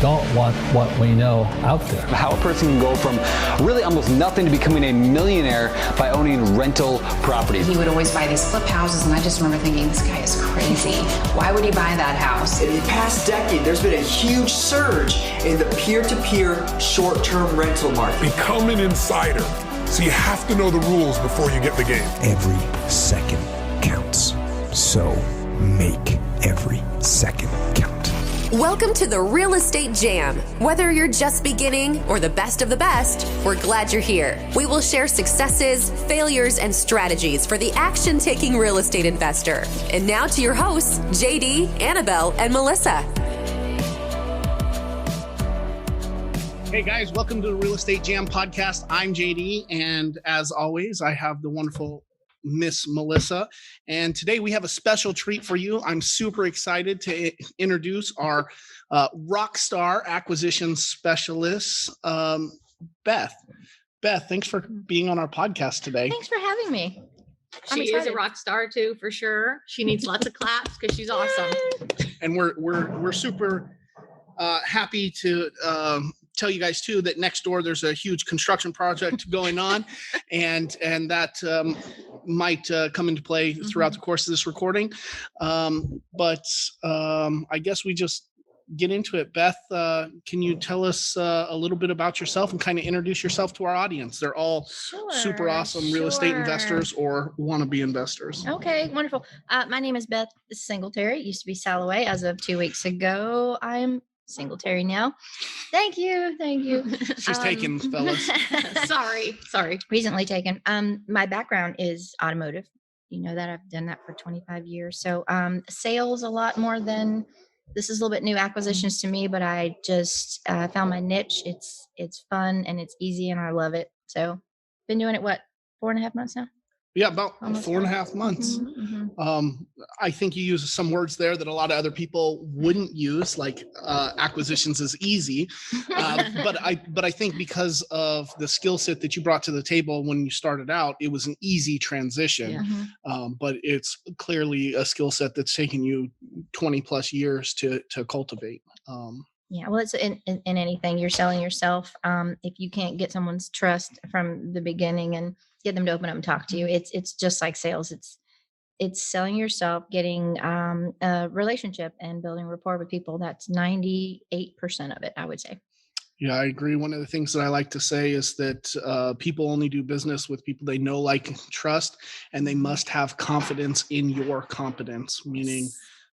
don't want what we know out there. How a person can go from really almost nothing to becoming a millionaire by owning rental properties. He would always buy these flip houses, and I just remember thinking, this guy is crazy. Why would he buy that house? In the past decade, there's been a huge surge in the peer-to-peer short-term rental market. Become an insider. So you have to know the rules before you get the game. Every second counts. So make every second count. Welcome to the Real Estate Jam. Whether you're just beginning or the best of the best, we're glad you're here. We will share successes, failures, and strategies for the action-taking real estate investor. And now to your hosts, JD, Annabel, and Melissa. Hey guys, welcome to the Real Estate Jam podcast. I'm JD, and as always, I have the wonderful Miss Melissa. And today we have a special treat for you. I'm super excited to introduce our rock star acquisition specialist, Beth. Beth, thanks for being on our podcast today. Thanks for having me. She is a rock star too, for sure. She needs lots of claps because she's awesome. And we're super happy to tell you guys too that next door there's a huge construction project going on, and that might come into play throughout the course of this recording. But I guess we just get into it. Beth, can you tell us a little bit about yourself and kind of introduce yourself to our audience? They're all super awesome real estate investors or wannabe investors. Okay, wonderful. My name is Beth Singletary. It used to be Salloway. As of 2 weeks ago, I'm Singletary now. Thank you. She's taken, fellas. Sorry. Recently taken. My background is automotive. You know that I've done that for 25 years. So sales a lot more than this is a little bit new acquisitions to me, but I just found my niche. It's fun and it's easy and I love it. So been doing it 4.5 months now? Yeah, about Almost 4.5 months. I think you use some words there that a lot of other people wouldn't use, like acquisitions is easy. But I think because of the skill set that you brought to the table when you started out, it was an easy transition. Yeah. But it's clearly a skill set that's taken you 20 plus years to cultivate. Yeah, well, it's in anything. You're selling yourself. If you can't get someone's trust from the beginning and get them to open up and talk to you, it's just like sales. It's selling yourself, getting a relationship and building rapport with people. That's 98% of it, I would say. Yeah, I agree. One of the things that I like to say is that people only do business with people they know, like, and trust, and they must have confidence in your competence, meaning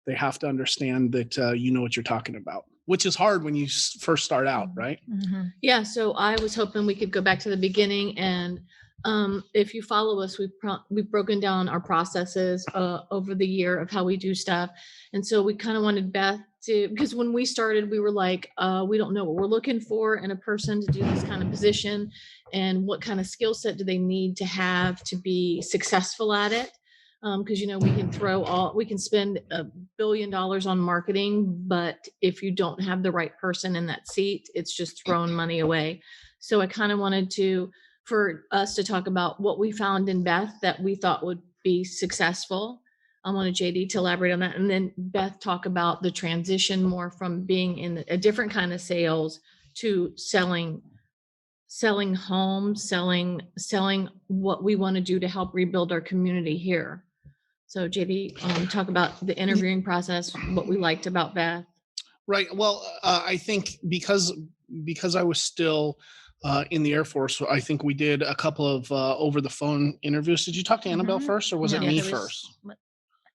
they have to understand that you know what you're talking about, which is hard when you first start out, right? Mm-hmm. Yeah, so I was hoping we could go back to the beginning, and if you follow us, we've broken down our processes over the year of how we do stuff. And so we kind of wanted Beth to, because when we started, we were like, we don't know what we're looking for in a person to do this kind of position, and what kind of skill set do they need to have to be successful at it. Because, we can spend $1 billion on marketing, but if you don't have the right person in that seat, it's just throwing money away. So I kind of wanted for us to talk about what we found in Beth that we thought would be successful. I wanted JD to elaborate on that. And then Beth talk about the transition more from being in a different kind of sales to selling homes, selling what we want to do to help rebuild our community here. So JD, talk about the interviewing process, what we liked about Beth. Right. Well, I think because I was still in the Air Force, I think we did a couple of over the phone interviews. Did you talk to Annabel first, or was it me first? I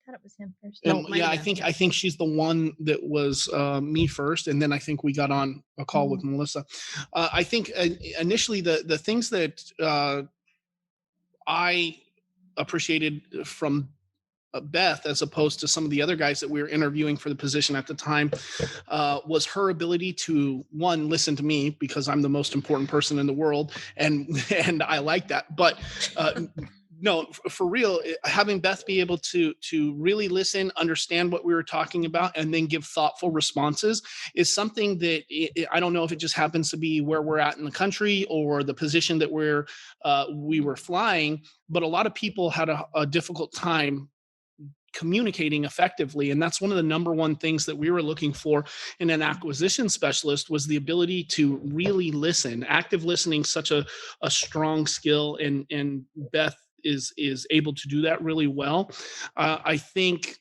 thought it was him first. Yeah, I think she's the one that was me first, and then I think we got on a call with Melissa. I think initially the things that I appreciated from Beth, as opposed to some of the other guys that we were interviewing for the position at the time, was her ability to, one, listen to me, because I'm the most important person in the world, and I like that. But no, for real, having Beth be able to really listen, understand what we were talking about, and then give thoughtful responses is something that I don't know if it just happens to be where we're at in the country or the position that we were flying, but a lot of people had a difficult time communicating effectively. And that's one of the number one things that we were looking for in an acquisition specialist, was the ability to really listen. Active listening, such a strong skill, and Beth is able to do that really well. I think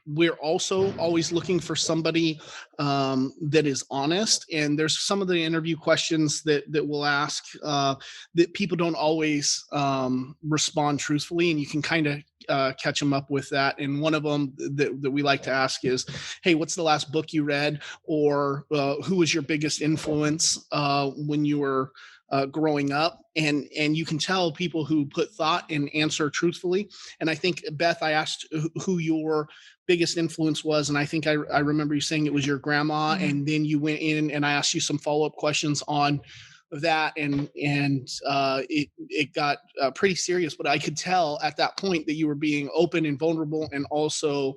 we're also always looking for somebody that is honest. And there's some of the interview questions that we'll ask that people don't always respond truthfully, and you can kind of catch them up with that. And one of them that we like to ask is, hey, what's the last book you read? Or who was your biggest influence when you were growing up? And you can tell people who put thought and answer truthfully. And I think, Beth, I asked who your biggest influence was, and I think I remember you saying it was your grandma. Mm-hmm. And then you went in and I asked you some follow-up questions on that, and it got pretty serious. But I could tell at that point that you were being open and vulnerable, and also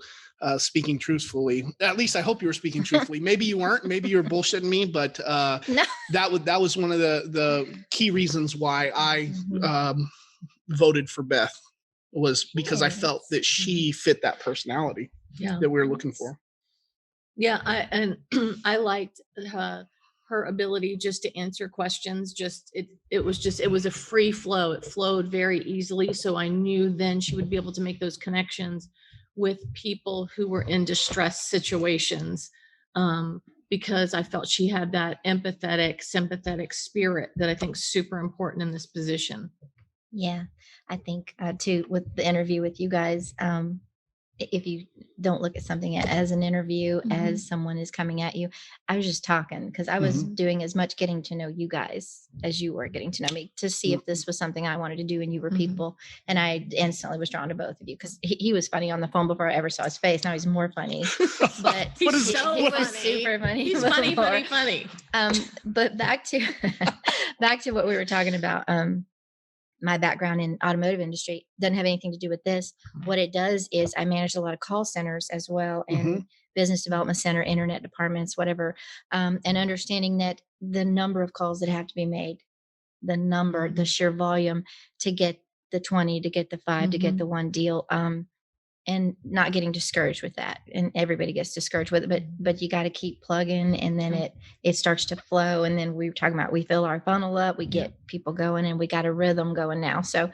speaking truthfully. At least I hope you were speaking truthfully. Maybe you weren't. Maybe you were bullshitting me. But No. that was one of the key reasons why I voted for Beth, was because I felt that she fit that personality that we were looking for. Yeah, I liked her ability just to answer questions. It was a free flow. It flowed very easily. So I knew then she would be able to make those connections with people who were in distress situations, because I felt she had that empathetic, sympathetic spirit that I think is super important in this position. Yeah, I think too, with the interview with you guys, if you don't look at something as an interview, as someone is coming at you, I was just talking because I was doing as much getting to know you guys as you were getting to know me, to see if this was something I wanted to do, and you were people. And I instantly was drawn to both of you because he was funny on the phone before I ever saw his face. Now he's more funny, but he was super funny. He's funny. But back to what we were talking about. My background in automotive industry doesn't have anything to do with this. What it does is I manage a lot of call centers as well, and business development center, internet departments, whatever. And understanding that the number of calls that have to be made, the sheer volume to get the 20, to get the 5, to get the one deal, and not getting discouraged with that. And everybody gets discouraged with it, but you got to keep plugging, and then it starts to flow. And then we were talking about, we fill our funnel up, we get people going, and we got a rhythm going now. So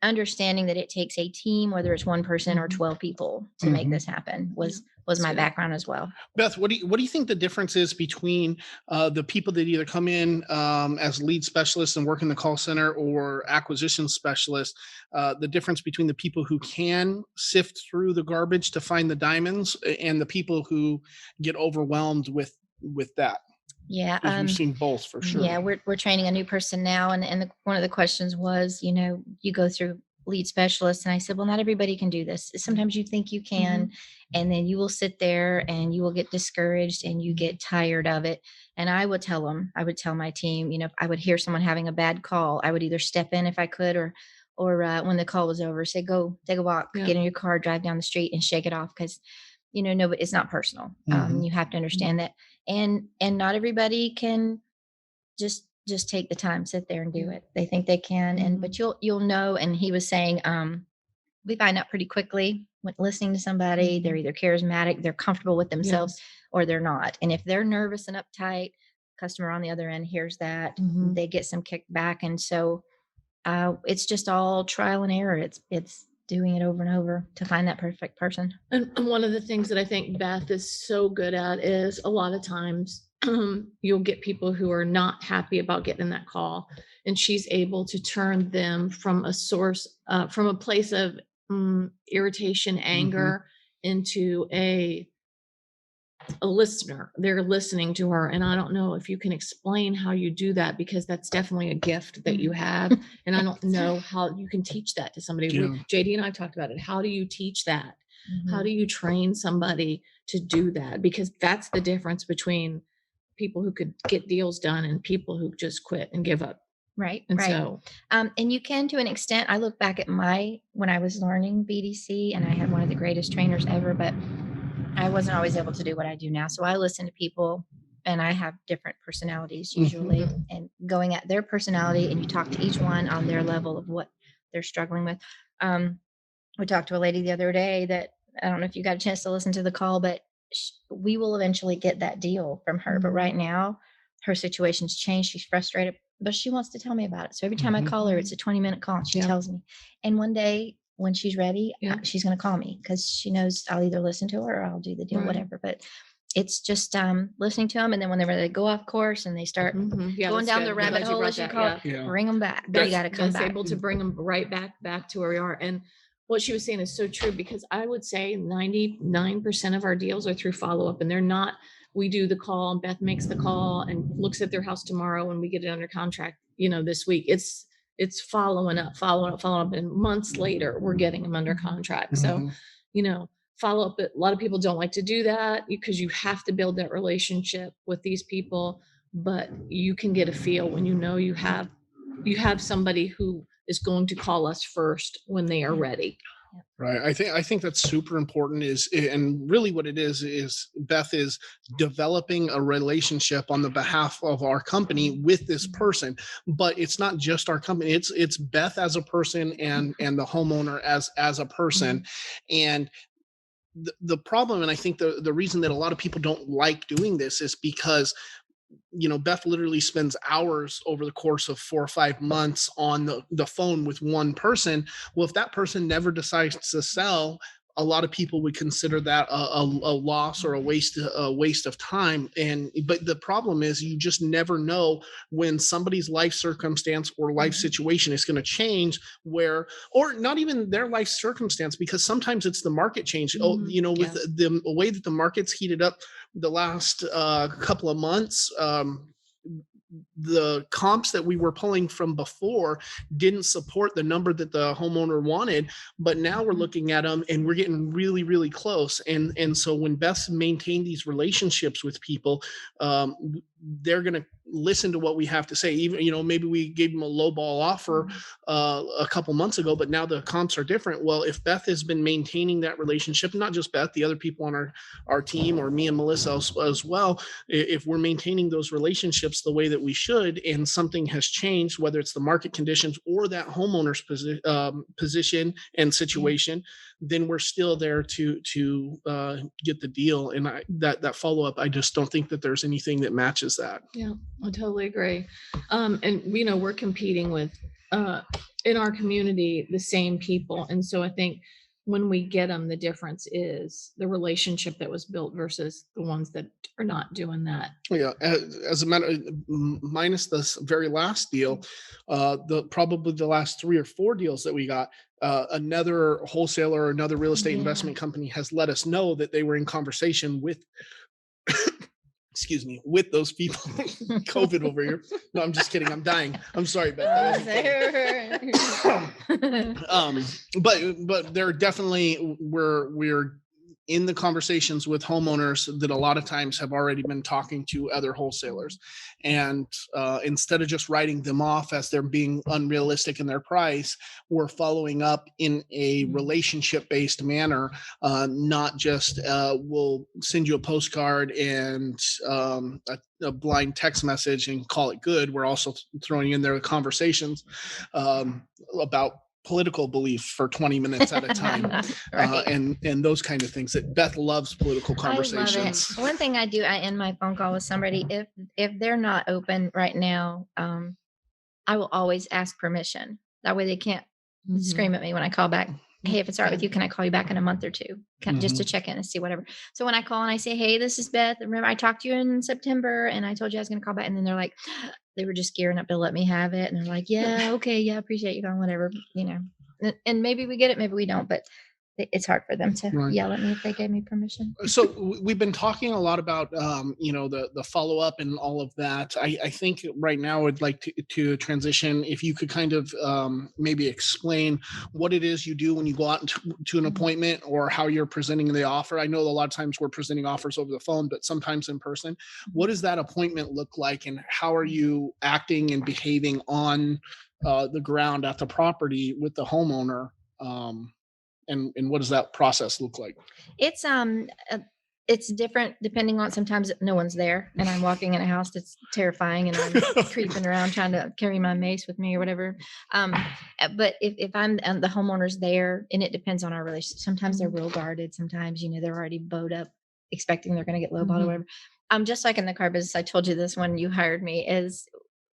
understanding that it takes a team, whether it's one person or 12 people to make this happen was my background as well. Beth, what do you think the difference is between the people that either come in as lead specialists and work in the call center, or acquisition specialists, the difference between the people who can sift through the garbage to find the diamonds, and the people who get overwhelmed with that? Yeah. We've seen both for sure. Yeah. We're training a new person now. And one of the questions was, you go through lead specialists. And I said, well, not everybody can do this. Sometimes you think you can, and then you will sit there and you will get discouraged and you get tired of it. And I would tell my team, if I would hear someone having a bad call, I would either step in if I could, or when the call was over, say, go take a walk, get in your car, drive down the street and shake it off. Cause no, it's not personal. You have to understand that. And not everybody can just take the time, sit there and do it. They think they can. But you'll know. And he was saying, we find out pretty quickly when listening to somebody, they're either charismatic, they're comfortable with themselves, or they're not. And if they're nervous and uptight, customer on the other end hears that, they get some kickback. And so it's just all trial and error. It's doing it over and over to find that perfect person. And one of the things that I think Beth is so good at is, a lot of times you'll get people who are not happy about getting that call, and she's able to turn them from a place of irritation, anger, into a listener. They're listening to her. And I don't know if you can explain how you do that, because that's definitely a gift that you have. And I don't know how you can teach that to somebody. JD and I have talked about it. How do you teach that? How do you train somebody to do that? Because that's the difference between people who could get deals done and people who just quit and give up. Right. And right. so, and you can, to an extent, I look back at when I was learning BDC, and I had one of the greatest trainers ever, but I wasn't always able to do what I do now. So I listen to people, and I have different personalities usually, and going at their personality, and you talk to each one on their level of what they're struggling with. we talked to a lady the other day that, I don't know if you got a chance to listen to the call, but we will eventually get that deal from her. But right now, her situation's changed. She's frustrated, but she wants to tell me about it. So every time I call her, it's a 20-minute call and she tells me. And one day when she's ready, she's going to call me because she knows I'll either listen to her or I'll do the deal, whatever. But it's just listening to them. And then whenever they go off course and they start going down the rabbit hole, as you call it, bring them back. You got to come back. Able to bring them right back to where we are. And what she was saying is so true, because I would say 99% of our deals are through follow-up, and they're not, we do the call and Beth makes the call and looks at their house tomorrow and we get it under contract, this week. It's following up. And months later, we're getting them under contract. So, follow up. A lot of people don't like to do that because you have to build that relationship with these people, but you can get a feel when you have somebody who is going to call us first when they are ready. Right. I think that's super important and really what it is Beth is developing a relationship on the behalf of our company with this person, but it's not just our company. It's Beth as a person and the homeowner as a person. And the problem, and I think the reason that a lot of people don't like doing this is because Beth literally spends hours over the course of 4 or 5 months on the phone with one person. Well, if that person never decides to sell, a lot of people would consider that a loss or a waste of time. But the problem is you just never know when somebody's life circumstance or life situation is going to change, or not even their life circumstance, because sometimes it's the market change. With the way that the market's heated up the last couple of months, the comps that we were pulling from before didn't support the number that the homeowner wanted, but now we're looking at them and we're getting really, really close. And so when Beth's maintained these relationships with people, they're going to listen to what we have to say. Even, maybe we gave them a lowball offer a couple months ago, but now the comps are different. Well, if Beth has been maintaining that relationship, not just Beth, the other people on our team, or me and Melissa as well, if we're maintaining those relationships the way that we should, and something has changed, whether it's the market conditions or that homeowner's position and situation, then we're still there to get the deal. And that follow-up, I just don't think that there's anything that matches that. Yeah, I totally agree. And we're competing with in our community the same people, and so I think when we get them, the difference is the relationship that was built versus the ones that are not doing that. Yeah, as a matter, minus this very last deal, probably the last 3 or 4 deals that we got, another wholesaler or another real estate investment company has let us know that they were in conversation with excuse me, with those people. COVID over here. No, I'm just kidding. I'm dying. I'm sorry, Beth. But they're definitely, we're in the conversations with homeowners that a lot of times have already been talking to other wholesalers. And instead of just writing them off as they're being unrealistic in their price, we're following up in a relationship-based manner, not just we'll send you a postcard and a blind text message and call it good. We're also throwing in there conversations about political belief for 20 minutes at a time. Right. And those kind of things. That Beth loves political conversations. I love it. One thing I do, I end my phone call with somebody, if they're not open right now, I will always ask permission. That way they can't scream at me when I call back. Hey, if it's all right with you, can I call you back in a month or two? Just to check in and see whatever. So when I call and I say, hey, this is Beth. Remember, I talked to you in September and I told you I was going to call back. And then they're like, they were just gearing up to let me have it. And they're like, yeah, okay. Yeah, appreciate you calling, whatever, and maybe we get it, maybe we don't, but it's hard for them to yell at me if they gave me permission. So we've been talking a lot about, the follow-up and all of that. I think right now I'd like to transition. If you could kind of maybe explain what it is you do when you go out to an appointment, or how you're presenting the offer. I know a lot of times we're presenting offers over the phone, but sometimes in person. What does that appointment look like, and how are you acting and behaving on the ground at the property with the homeowner? And what does that process look like? It's It's different depending on, sometimes no one's there and I'm walking in a house that's terrifying and I'm creeping around trying to carry my mace with me or whatever. But if I'm the homeowner's there, and it depends on our relationship, sometimes they're real guarded. Sometimes, they're already bowed up expecting they're going to get lowballed or whatever. Just like in the car business, I told you this when you hired me, is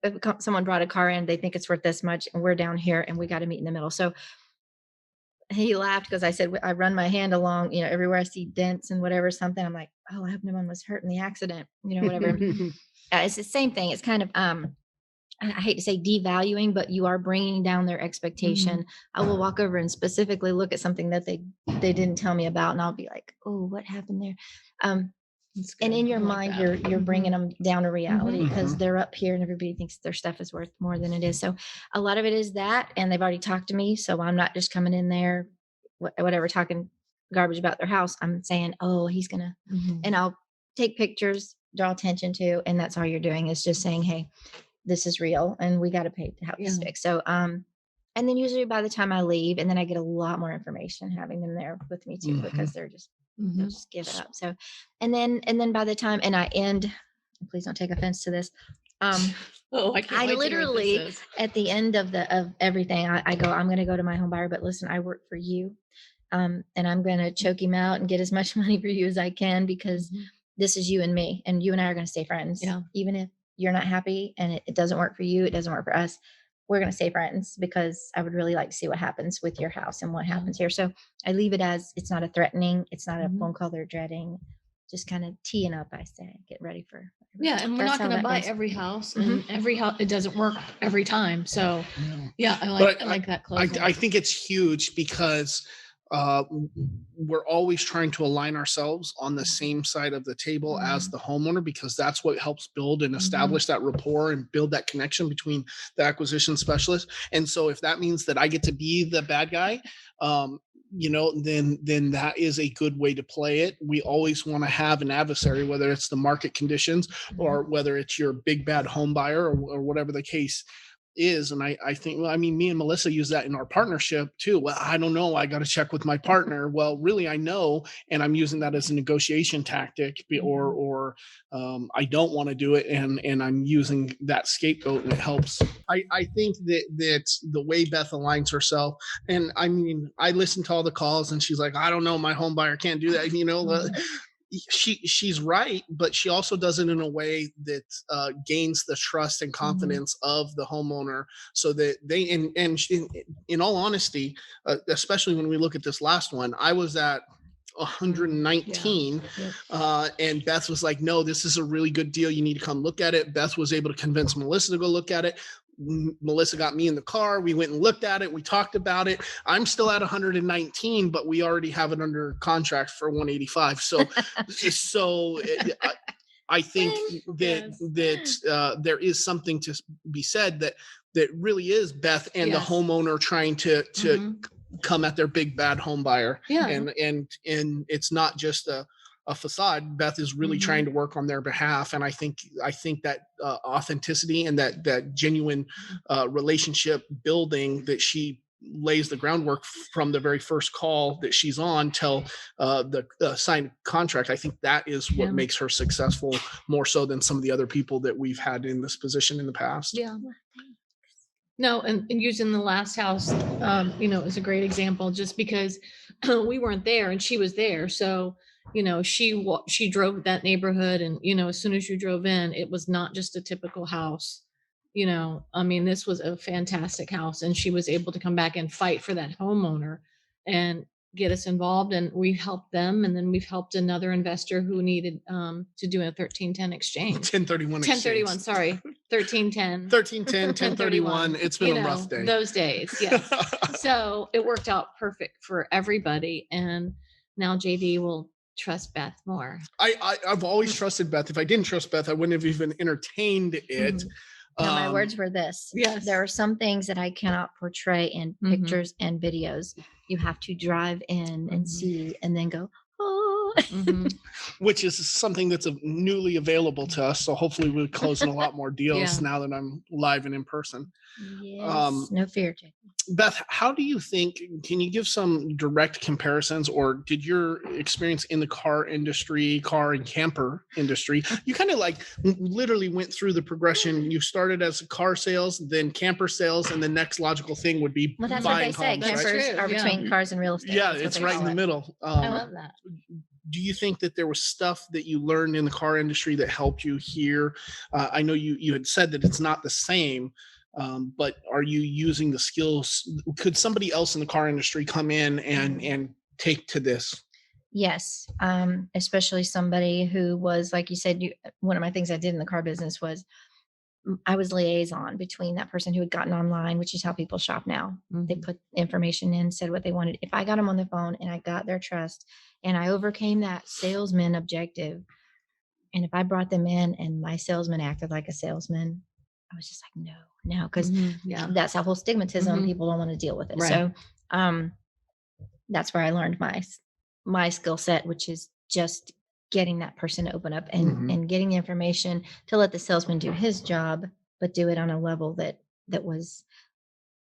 if someone brought a car in, they think it's worth this much and we're down here and we got to meet in the middle. So he laughed because I said, I run my hand along, everywhere I see dents and whatever, something. I'm like, oh, I hope no one was hurt in the accident, whatever. It's the same thing. It's kind of, I hate to say devaluing, but you are bringing down their expectation. I will walk over and specifically look at something that they didn't tell me about. And I'll be like, oh, what happened there? And in your mind, you're bringing them down to reality because they're up here and everybody thinks their stuff is worth more than it is. So a lot of it is that, and they've already talked to me. So I'm not just coming in there, whatever, talking garbage about their house. I'm saying, oh, he's going to, and I'll take pictures, draw attention to, and that's all you're doing is just saying, hey, this is real and we got to pay to have this fixed. So, and then usually by the time I leave, and then I get a lot more information having them there with me too, because they're just, they'll just give it up. So, and then by the time, and I end, please don't take offense to this. I literally at the end of everything, I go, I'm going to go to my home buyer, but listen, I work for you. And I'm going to choke him out and get as much money for you as I can, because this is you and me, and you and I are going to stay friends. Yeah. Even if you're not happy and it doesn't work for you, it doesn't work for us, we're going to stay friends, because I would really like to see what happens with your house and what happens here. So I leave it as, it's not a threatening, it's not a phone call they're dreading, just kind of teeing up, I say, get ready for. Yeah. And we're not going to buy every house, and every house, it doesn't work every time. So I like that close. I think it's huge because we're always trying to align ourselves on the same side of the table as the homeowner, because that's what helps build and establish that rapport and build that connection between the acquisition specialist. And so if that means that I get to be the bad guy, then that is a good way to play it. We always want to have an adversary, whether it's the market conditions or whether it's your big bad home buyer or whatever the case is. And I think, me and Melissa use that in our partnership too. Well, I don't know, I got to check with my partner. Well, really, I know, and I'm using that as a negotiation tactic, or I don't want to do it, and I'm using that scapegoat, and it helps. I think that the way Beth aligns herself, and I listen to all the calls, and she's like, I don't know, my home buyer can't do that. She's right, but she also does it in a way that gains the trust and confidence of the homeowner, so that they, and she, in all honesty, especially when we look at this last one, I was at 119 and Beth was like, no, this is a really good deal, you need to come look at it. Beth was able to convince Melissa to go look at it. Melissa got me in the car, we went and looked at it, we talked about it. I'm still at 119, but we already have it under contract for 185. So I think that there is something to be said that really is Beth and the homeowner trying to come at their big bad home buyer. And it's not just a facade. Beth is really trying to work on their behalf. And I think that authenticity and that genuine relationship building, that she lays the groundwork from the very first call that she's on till the signed contract. I think that is what makes her successful, more so than some of the other people that we've had in this position in the past. Yeah. No, and using the last house, is a great example, just because we weren't there and she was there. So, she drove that neighborhood, and, as soon as you drove in, it was not just a typical house. This was a fantastic house, and she was able to come back and fight for that homeowner and get us involved, and we helped them. And then we've helped another investor who needed to do a 1310 exchange. 1031, sorry. 1310. 1310, 1031. It's been a rough day. Those days, yes. So it worked out perfect for everybody. And now JD will trust Beth more. I've always trusted Beth. If I didn't trust Beth, I wouldn't have even entertained it. Now, my words were this. Yes. There are some things that I cannot portray in pictures and videos. You have to drive in and see, and then go, oh. Which is something that's newly available to us. So hopefully we're closing a lot more deals now that I'm live and in person. Yes. No fear, Jake. Beth, how do you think, can you give some direct comparisons, or did your experience in the car industry, car and camper industry, you kind of like literally went through the progression. You started as car sales, then camper sales, and the next logical thing would be Well, that's what buying they say. homes, Campers right? True, are yeah. between cars and real estate. Yeah, That's what it's they right in call the it. middle. I love that. Do you think that there was stuff that you learned in the car industry that helped you here? I know you had said that it's not the same, but are you using the skills? Could somebody else in the car industry come in and take to this? Yes, especially somebody who was, like you said, one of my things I did in the car business was I was liaison between that person who had gotten online, which is how people shop now. They put information in, said what they wanted. If I got them on the phone and I got their trust and I overcame that salesman objective, and if I brought them in and my salesman acted like a salesman, I was just like, no, because Yeah. that's that whole stigmatism. People don't want to deal with it. Right. So that's where I learned my skill set, which is just getting that person to open up and getting the information to let the salesman do his job, but do it on a level that was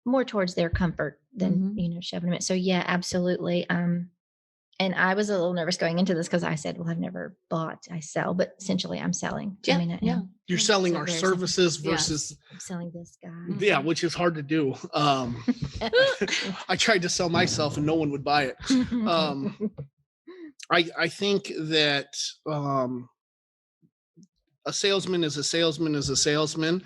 more towards their comfort than, shoving them in. So yeah, absolutely. And I was a little nervous going into this because I said, well, I've never bought, I sell, but essentially I'm selling. Yeah, I yeah. You're selling So our there's services Yes. versus, I'm selling this guy. yeah, which is hard to do. I tried to sell myself and no one would buy it. I think that a salesman is a salesman is a salesman,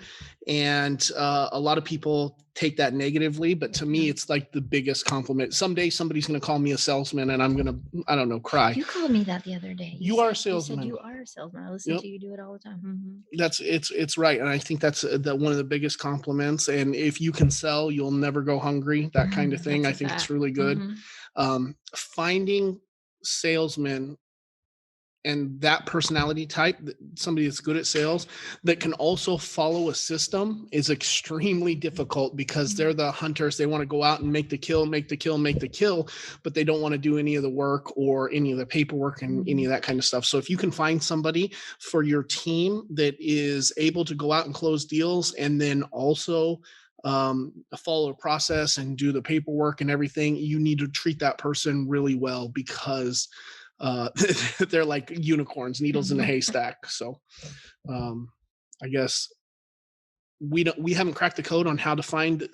and a lot of people take that negatively, but to me it's like the biggest compliment. Someday somebody's going to call me a salesman and I'm going to, I don't know, cry. You called me that the other day. You are a said salesman. you are a salesman. I listen Yep. to you do it all the time. That's it's right, and I think that's one of the biggest compliments. And if you can sell, you'll never go hungry, that kind of thing. I That's a think it's fact. really good. Finding salesmen and that personality type, somebody that's good at sales that can also follow a system, is extremely difficult, because they're the hunters. They want to go out and make the kill, but they don't want to do any of the work or any of the paperwork and any of that kind of stuff. So if you can find somebody for your team that is able to go out and close deals and then also follow a process and do the paperwork and everything, you need to treat that person really well, because they're like unicorns, needles in a haystack. So I guess we haven't cracked the code on how to find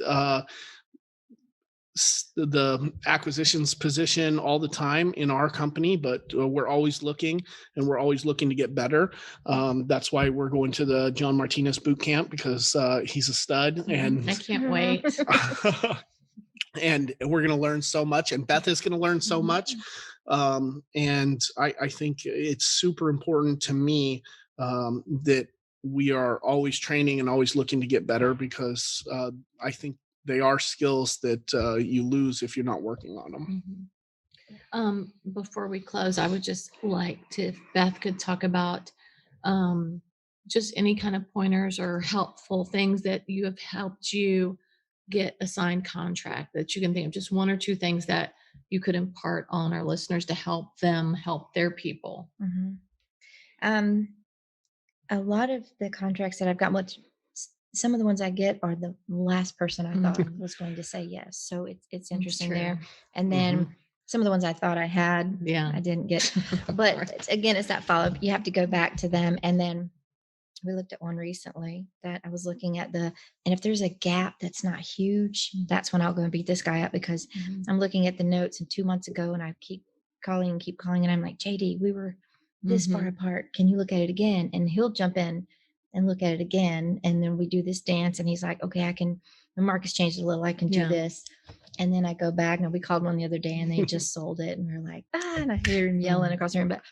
the acquisitions position all the time in our company, but we're always looking, and we're always looking to get better. That's why we're going to the John Martinez boot camp, because he's a stud, and I can't wait. and we're going to learn so much, and Beth is going to learn so much. And I think it's super important to me that we are always training and always looking to get better, because I think they are skills that you lose if you're not working on them. Before we close, I would just like to, if Beth could talk about just any kind of pointers or helpful things that you have helped you get a signed contract, that you can think of, just one or two things that you could impart on our listeners to help them help their people. A lot of the contracts that I've got, some of the ones I get are the last person I thought was going to say yes. So it's interesting there. And then some of the ones I thought I had, I didn't get. But again, it's that follow-up. You have to go back to them. And then we looked at one recently that I was looking at and if there's a gap that's not huge, that's when I'll go and beat this guy up, because I'm looking at the notes and 2 months ago, and I keep calling, and I'm like, JD, we were this far apart. Can you look at it again? And he'll jump in and look at it again. And then we do this dance, and he's like, okay, the market's changed a little. I can do this. And then I go back, and we called one the other day, and they just sold it. And we're like, and I hear him yelling across the room. But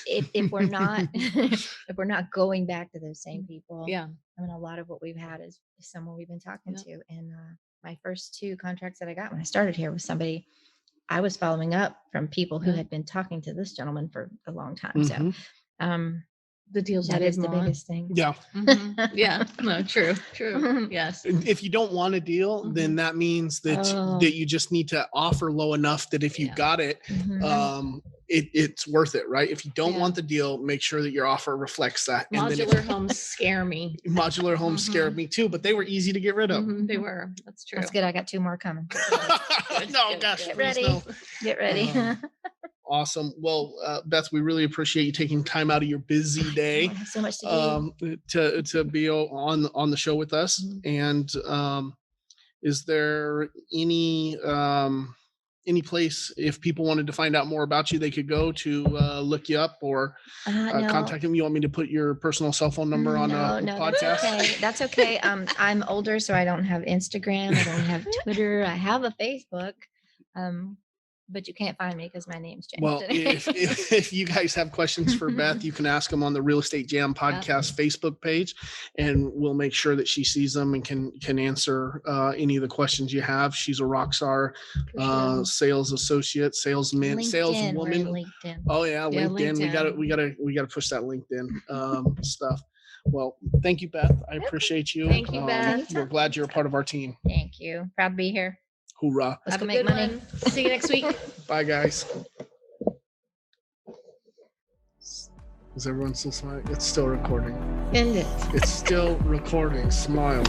if we're not if we're not going back to those same people, I mean, a lot of what we've had is someone we've been talking to. And my first 2 contracts that I got when I started here was somebody I was following up from people who had been talking to this gentleman for a long time. So the deals that is the biggest thing. Yeah. Yeah. No, true. Yes. If you don't want a deal, then that means that that you just need to offer low enough that if you got it, it's worth it, right? If you don't want the deal, make sure that your offer reflects that. Modular homes scare me. Modular homes scared me too, but they were easy to get rid of. They were. That's true. That's good. I got 2 more coming. No, gosh, Get please, ready. no. Get ready. Awesome. Well, Beth, we really appreciate you taking time out of your busy day I have so much to do. to be on the show with us. And is there any place, if people wanted to find out more about you, they could go to look you up or No. contact them? You want me to put your personal cell phone number on a podcast? That's okay. I'm older, so I don't have Instagram. I don't have Twitter. I have a Facebook. But you can't find me because my name's changed. Well, if you guys have questions for Beth, you can ask them on the Real Estate Jam podcast Facebook page, and we'll make sure that she sees them and can answer any of the questions you have. She's a rock star, sales associate, salesman, saleswoman. LinkedIn. Oh yeah, LinkedIn. LinkedIn. We gotta push that LinkedIn stuff. Well, thank you, Beth. I appreciate you. Thank you, Beth. We're glad you're a part of our team. Thank you. Proud to be here. Hoorah. Let's Have go a make good money. one. See you next week. Bye, guys. Is everyone still smiling? It's still recording. End it. It's still recording. Smile.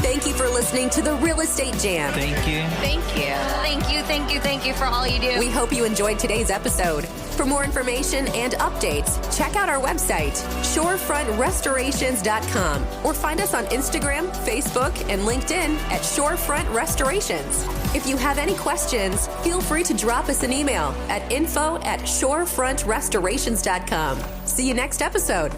Thank you for listening to the Real Estate Jam. Thank you. Thank you. Thank you. Thank you. Thank you for all you do. We hope you enjoyed today's episode. For more information and updates, check out our website, shorefrontrestorations.com, or find us on Instagram, Facebook, and LinkedIn at Shorefront Restorations. If you have any questions, feel free to drop us an email at info@shorefrontrestorations.com. See you next episode.